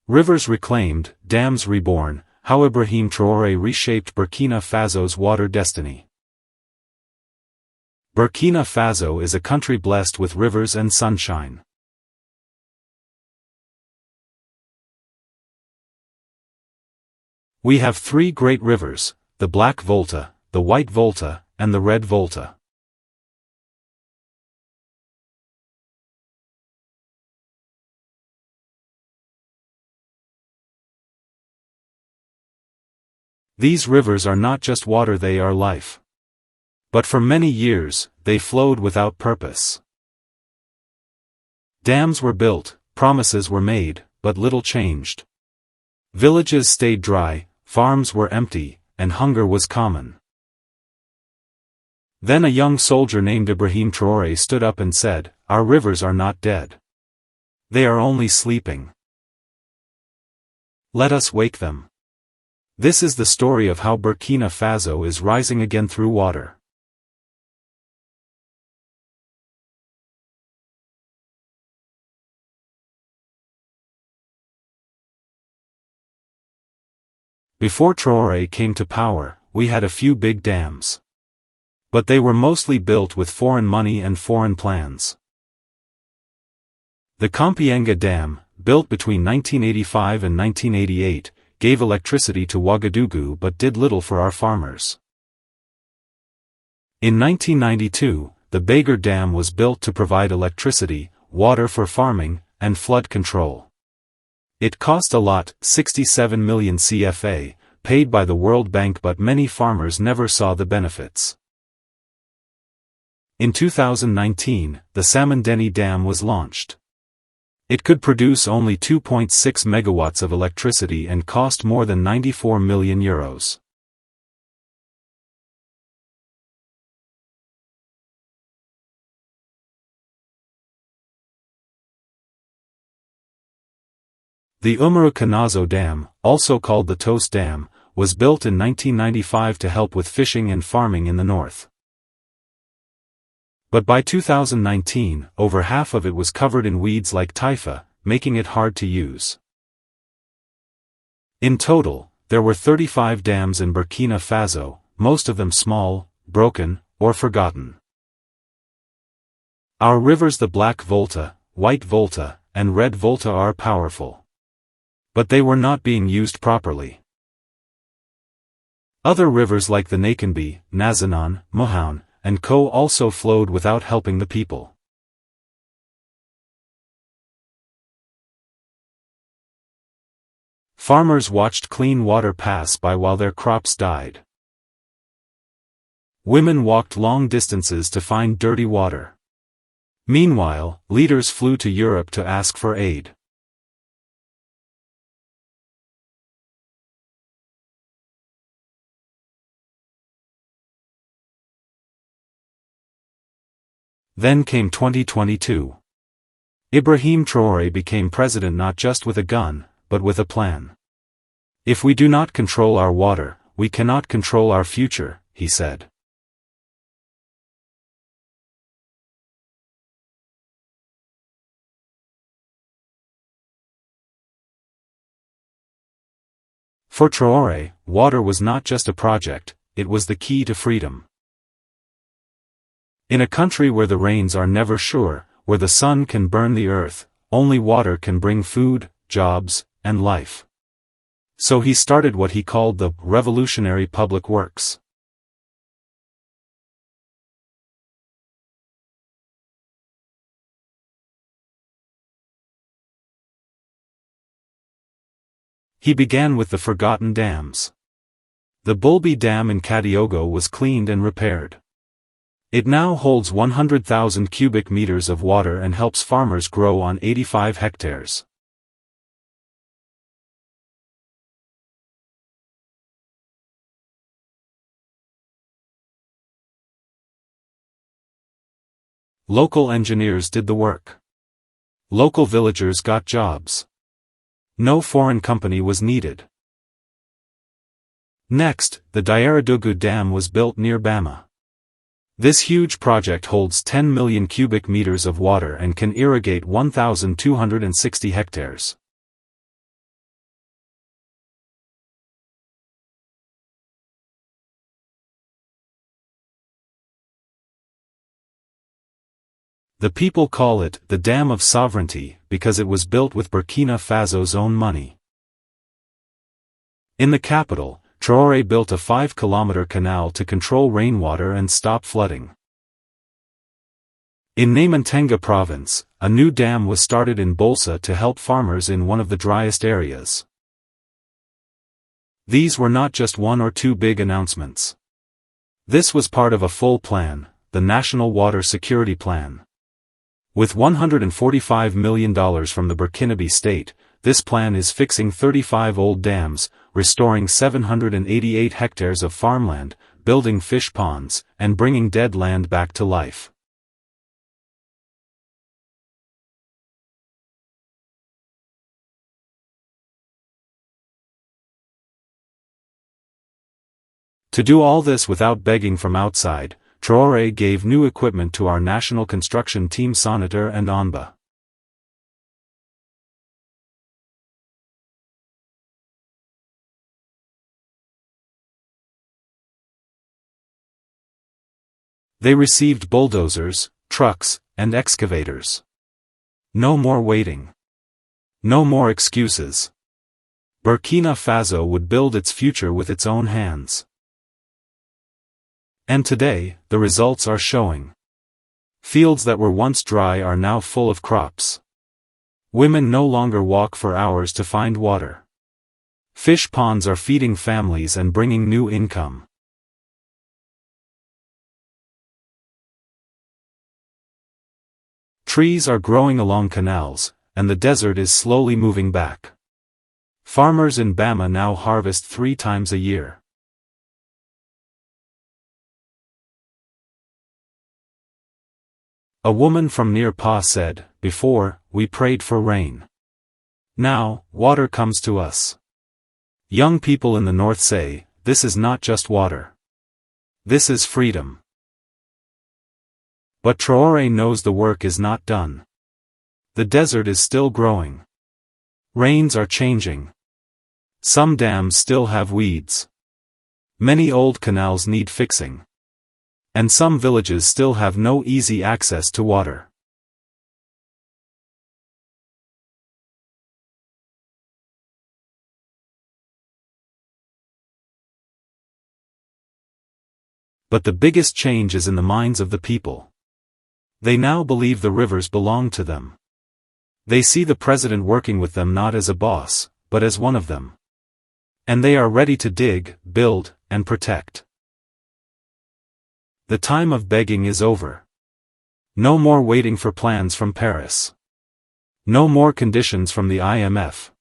Rivers reclaimed, dams reborn, how Ibrahim Traoré reshaped Burkina Faso's water destiny. Burkina Faso is a country blessed with rivers and sunshine. We have three great rivers, the Black Volta, the White Volta, and the Red Volta. These rivers are not just water, they are life. But for many years, they flowed without purpose. Dams were built, promises were made, but little changed. Villages stayed dry, farms were empty, and hunger was common. Then a young soldier named Ibrahim Traoré stood up and said, "Our rivers are not dead. They are only sleeping. Let us wake them." This is the story of how Burkina Faso is rising again through water. Before Traoré came to power, we had a few big dams. But they were mostly built with foreign money and foreign plans. The Kompienga Dam, built between 1985 and 1988, gave electricity to Ouagadougou but did little for our farmers. In 1992, the Bagré Dam was built to provide electricity, water for farming, and flood control. It cost a lot, 67 million CFA, paid by the World Bank, but many farmers never saw the benefits. In 2019, the Samendeni Dam was launched. It could produce only 2.6 megawatts of electricity and cost more than 94 million euros. The Umarukanazo Dam, also called the Tos Dam, was built in 1995 to help with fishing and farming in the north. But by 2019, over half of it was covered in weeds like typha, making it hard to use. In total, there were 35 dams in Burkina Faso, most of them small, broken, or forgotten. Our rivers, the Black Volta, White Volta, and Red Volta, are powerful. But they were not being used properly. Other rivers like the Nakanbi, Nazanan, Mohoun, and Co. also flowed without helping the people. Farmers watched clean water pass by while their crops died. Women walked long distances to find dirty water. Meanwhile, leaders flew to Europe to ask for aid. Then came 2022. Ibrahim Traoré became president not just with a gun, but with a plan. "If we do not control our water, we cannot control our future," he said. For Traoré, water was not just a project, it was the key to freedom. In a country where the rains are never sure, where the sun can burn the earth, only water can bring food, jobs, and life. So he started what he called the revolutionary public works. He began with the forgotten dams. The Bulbi Dam in Kadiogo was cleaned and repaired. It now holds 100,000 cubic meters of water and helps farmers grow on 85 hectares. Local engineers did the work. Local villagers got jobs. No foreign company was needed. Next, the Diaradougou Dam was built near Bama. This huge project holds 10 million cubic meters of water and can irrigate 1,260 hectares. The people call it the Dam of Sovereignty because it was built with Burkina Faso's own money. In the capital, Traoré built a 5-kilometer canal to control rainwater and stop flooding. In Kompienga province, a new dam was started in Bolsa to help farmers in one of the driest areas. These were not just one or two big announcements. This was part of a full plan, the National Water Security Plan. With $145 million from the Burkinabe state, this plan is fixing 35 old dams, restoring 788 hectares of farmland, building fish ponds, and bringing dead land back to life. To do all this without begging from outside, Traoré gave new equipment to our national construction team Sonneter and Onba. They received bulldozers, trucks, and excavators. No more waiting. No more excuses. Burkina Faso would build its future with its own hands. And today, the results are showing. Fields that were once dry are now full of crops. Women no longer walk for hours to find water. Fish ponds are feeding families and bringing new income. Trees are growing along canals, and the desert is slowly moving back. Farmers in Bama now harvest 3 times a year. A woman from near Pa said, "Before, we prayed for rain. Now, water comes to us." Young people in the north say, "This is not just water. This is freedom." But Traoré knows the work is not done. The desert is still growing. Rains are changing. Some dams still have weeds. Many old canals need fixing. And some villages still have no easy access to water. But the biggest change is in the minds of the people. They now believe the rivers belong to them. They see the president working with them not as a boss, but as one of them. And they are ready to dig, build, and protect. The time of begging is over. No more waiting for plans from Paris. No more conditions from the IMF.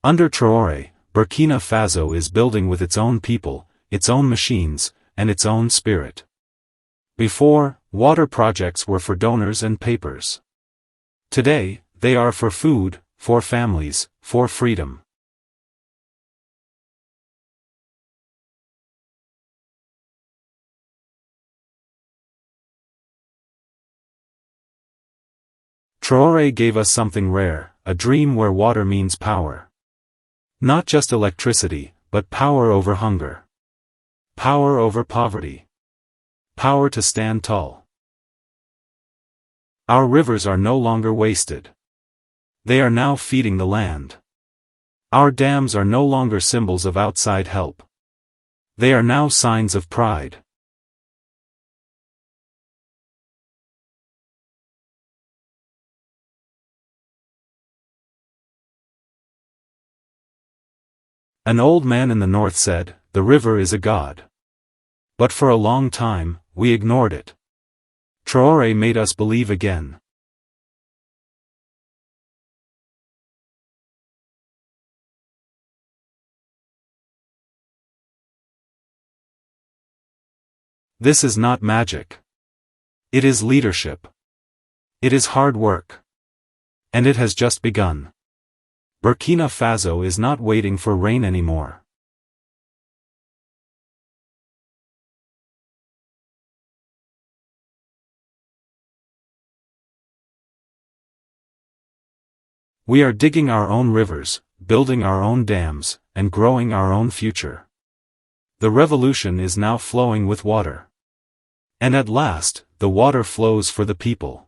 Under Traoré, Burkina Faso is building with its own people, its own machines, and its own spirit. Before, water projects were for donors and papers. Today, they are for food, for families, for freedom. Traoré gave us something rare, a dream where water means power. Not just electricity, but power over hunger. Power over poverty. Power to stand tall. Our rivers are no longer wasted. They are now feeding the land. Our dams are no longer symbols of outside help. They are now signs of pride. An old man in the north said, "The river is a god." But for a long time, we ignored it. Traoré made us believe again. This is not magic. It is leadership. It is hard work. And it has just begun. Burkina Faso is not waiting for rain anymore. We are digging our own rivers, building our own dams, and growing our own future. The revolution is now flowing with water. And at last, the water flows for the people.